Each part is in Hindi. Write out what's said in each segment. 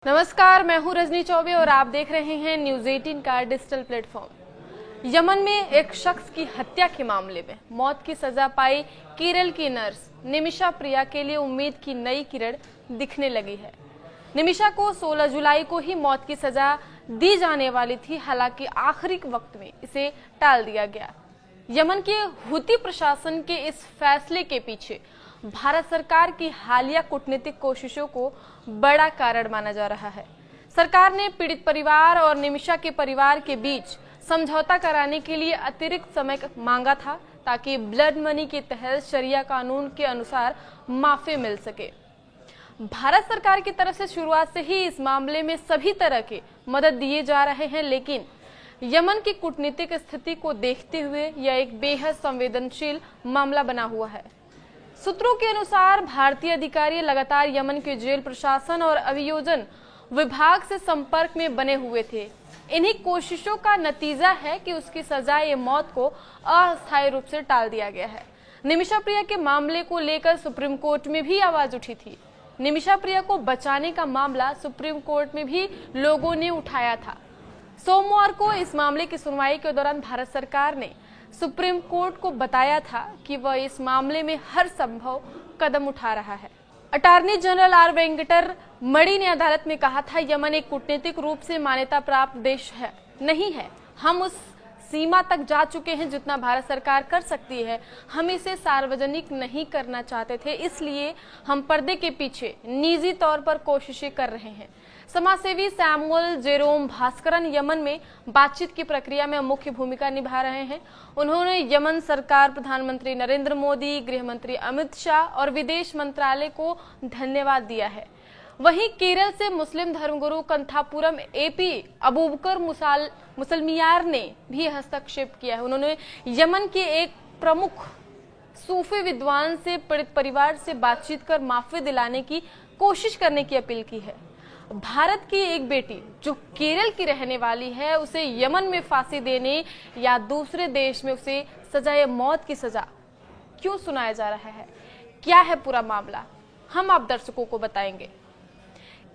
नमस्कार, मैं हूं रजनी चौबे और आप देख रहे हैं न्यूज 18 का डिजिटल प्लेटफॉर्म। यमन में एक शख्स की हत्या के मामले में मौत की सजा पाई केरल की नर्स निमिषा प्रिया के लिए उम्मीद की नई किरण दिखने लगी है। निमिषा को 16 जुलाई को ही मौत की सजा दी जाने वाली थी, हालांकि आखिरी वक्त में इसे टाल दिया गया। यमन के हुती प्रशासन के इस फैसले के पीछे भारत सरकार की हालिया कूटनीतिक कोशिशों को बड़ा कारण माना जा रहा है। सरकार ने पीड़ित परिवार और निमिषा के परिवार के बीच समझौता कराने के लिए अतिरिक्त समय मांगा था, ताकि ब्लड मनी के तहत शरिया कानून के अनुसार माफी मिल सके। भारत सरकार की तरफ से शुरुआत से ही इस मामले में सभी तरह के मदद दिए जा रहे हैं, लेकिन यमन की कूटनीतिक स्थिति को देखते हुए यह एक बेहद संवेदनशील मामला बना हुआ है। सूत्रों के अनुसार भारतीय अधिकारी लगातार यमन के जेल प्रशासन और अभियोजन विभाग से संपर्क में बने हुए थे। इन्हीं कोशिशों का नतीजा है कि उसकी सजा मौत को अस्थायी रूप से टाल दिया गया है। निमिषा प्रिया के मामले को लेकर सुप्रीम कोर्ट में भी आवाज उठी थी। निमिषा प्रिया को बचाने का मामला सुप्रीम कोर्ट में भी लोगों ने उठाया था। सोमवार को इस मामले की सुनवाई के दौरान भारत सरकार ने सुप्रीम कोर्ट को बताया था कि वह इस मामले में हर संभव कदम उठा रहा है। अटॉर्नी जनरल आर वेंकटर मणि ने अदालत में कहा था, यमन एक कूटनीतिक रूप से मान्यता प्राप्त देश नहीं है। हम उस सीमा तक जा चुके हैं जितना भारत सरकार कर सकती है। हम इसे सार्वजनिक नहीं करना चाहते थे, इसलिए हम पर्दे के पीछे निजी तौर पर कोशिशें कर रहे हैं। समाजसेवी सैमुअल जेरोम भास्करन यमन में बातचीत की प्रक्रिया में मुख्य भूमिका निभा रहे हैं। उन्होंने यमन सरकार, प्रधानमंत्री नरेंद्र मोदी, गृह मंत्री अमित शाह और विदेश मंत्रालय को धन्यवाद दिया है। वहीं केरल से मुस्लिम धर्मगुरु कंथापुरम एपी अबूबकर मुसलमियार ने भी हस्तक्षेप किया है। उन्होंने यमन के एक प्रमुख सूफी विद्वान से पीड़ित परिवार से बातचीत कर माफी दिलाने की कोशिश करने की अपील की है। भारत की एक बेटी जो केरल की रहने वाली है, उसे यमन में फांसी देने या दूसरे देश में उसे सजाए मौत की सजा क्यों सुनाया जा रहा है? क्या है पूरा मामला, हम आप दर्शकों को बताएंगे।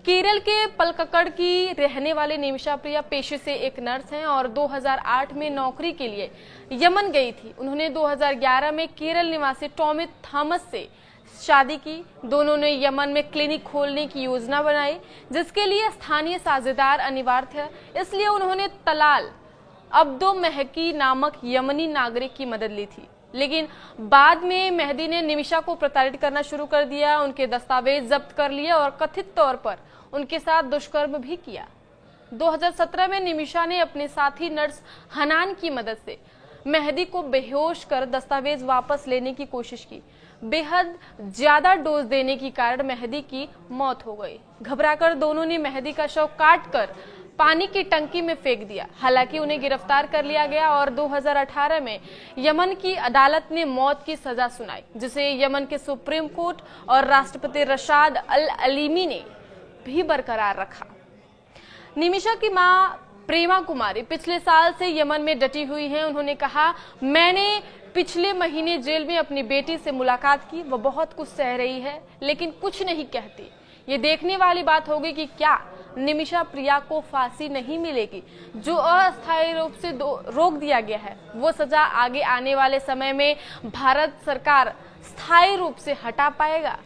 केरल के पलक्कड़ की रहने वाली निमिषा प्रिया पेशे से एक नर्स हैं और 2008 में नौकरी के लिए यमन गई थी। उन्होंने 2011 में केरल निवासी टॉमी थॉमस से शादी की। दोनों ने यमन में क्लिनिक खोलने की योजना बनाई, जिसके लिए स्थानीय साझेदार अनिवार्य थे। इसलिए उन्होंने तलाल अब्दो महकी नामक यमनी नागरिक की मदद ली थी। लेकिन बाद में मेहदी ने निमिषा को प्रताड़ित करना शुरू कर दिया, उनके दस्तावेज जब्त कर लिए और कथित तौर पर उनके साथ दुष्कर्म भी किया। 2017 में निमिषा ने अपने साथी नर्स हनान की मदद से मेहदी को बेहोश कर दस्तावेज वापस लेने की कोशिश की। बेहद ज्यादा डोज देने के कारण मेहदी की मौत हो गई। घबराकर दोनों ने मेहदी का शव काटकर पानी की टंकी में फेंक दिया। हालांकि उन्हें गिरफ्तार कर लिया गया और 2018 में यमन की अदालत ने मौत की सजा सुनाई, जिसे यमन के सुप्रीम कोर्ट और राष्ट्रपति रशाद अल अलीमी ने भी बरकरार रखा। निमिषा की मां प्रेमा कुमारी पिछले साल से यमन में डटी हुई हैं। उन्होंने कहा, मैंने पिछले महीने जेल में अपनी बेटी से मुलाकात की। वह बहुत कुछ सह रही है, लेकिन कुछ नहीं कहती। ये देखने वाली बात होगी कि क्या निमिषा प्रिया को फांसी नहीं मिलेगी, जो अस्थायी रूप से रोक दिया गया है। वो सजा आगे आने वाले समय में भारत सरकार स्थायी रूप से हटा पाएगा।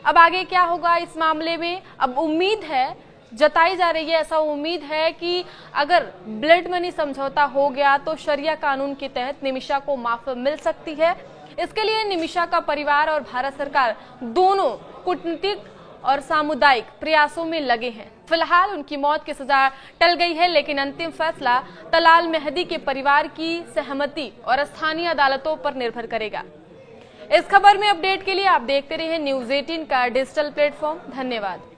अब आगे क्या होगा इस मामले में? अब उम्मीद है, जताई जा रही है, ऐसा उम्मीद है कि अगर ब्लड मनी समझौता हो गया तो शरिया कानून के तहत निमिषा को माफी मिल सकती है। इसके लिए निमिषा का परिवार और भारत सरकार दोनों कूटनीतिक और सामुदायिक प्रयासों में लगे हैं। फिलहाल उनकी मौत की सजा टल गई है, लेकिन अंतिम फैसला तलाल मेहदी के परिवार की सहमति और स्थानीय अदालतों पर निर्भर करेगा। इस खबर में अपडेट के लिए आप देखते रहिए न्यूज 18 का डिजिटल प्लेटफॉर्म। धन्यवाद।